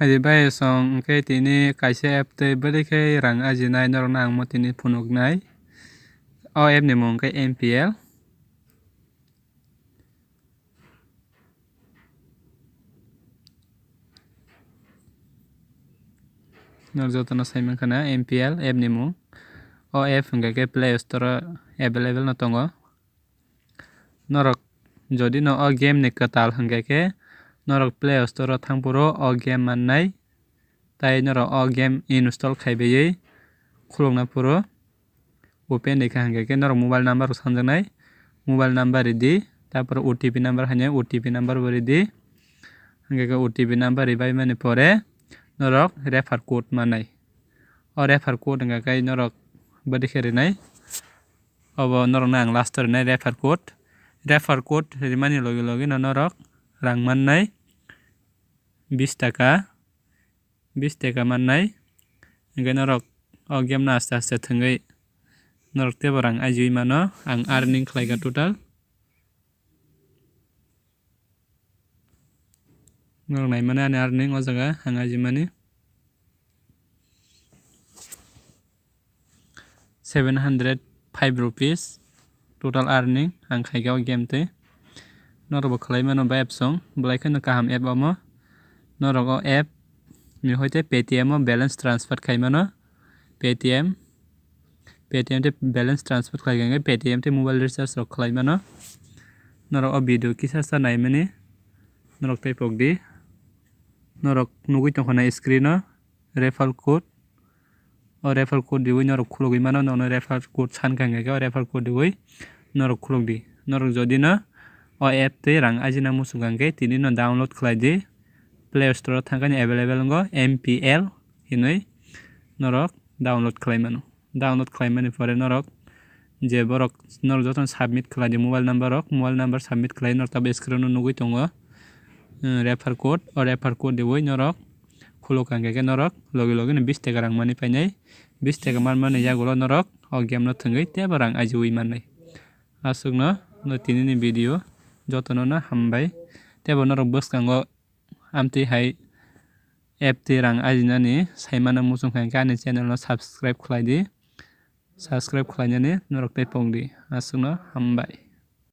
Hadi bai song ke tini kaisa app te bari ke rang ajinai norok nang mo tini phunuknai. O app ni mung ke MPL. Norok jotono saimang kana MPL app ni mung. O app hingga ke Play Store available no tongo. Norok jodi no o game ni katal hingga ke norok Play Store thangpuro o game mannai. Tai norok o game install khaibai khulokna puro. Open ni hingga ke norok mobile number sanjaknai. Mobile number di tapor OTP number hanya OTP number bari di. Hingga ke OTP number bai mani pore norok refer code mannai. O refer code hingga ke norok bari kherinai. Obo norok nang last rinai refer code. Refer code rimani logi logi no norok rang mannai 20 taka mannai. Hingga norok o game no asta asta thangui norok tebo rang aajioi mano ang earning khlaiga total. Norok nai mani ani earning o jaga ang aajiomani 705 rupees total earning ang khaiga o game te. Norok bo khlai mano ba app song blai khano kaham app omo. Norok o app ni hoite Paytm o balance transfer khai mano. Paytm te balance transfer khlaiganga Paytm te mobile recharge rok khlai mano. Norok o video kisa sa naimani norok tai pokdi. Norok nugui tongkhana screen o refer code. O refer code diwi norok khulogui mano no refer code sankha hingga refer code diwi norok khulogdi. Norok jodi no o app te rang ajina musuk hingke tini no download khlai di. Play Store o thangkani available ngo MPL hinui norok download khlai mano. Download khlai mani pore norok je borok norok jotono submit khlai di mobile number submit khlai norok tab screen o nugui tongo refer code. O refer code diwi norok khulok hingke norok logi logi no 20 taka rang mani painai. 20 taka manmani yagulo norok o game no thangui tebo rang aajioi mannai. Asuk no tini ni video jotono no hambai. Tebo norok bwskango amtui hai app ti rang ajinani saimano muchung hingke ani channel no subscribe khlai di. Subscribe khlainani norok tai pokdi. Asuk no hambai.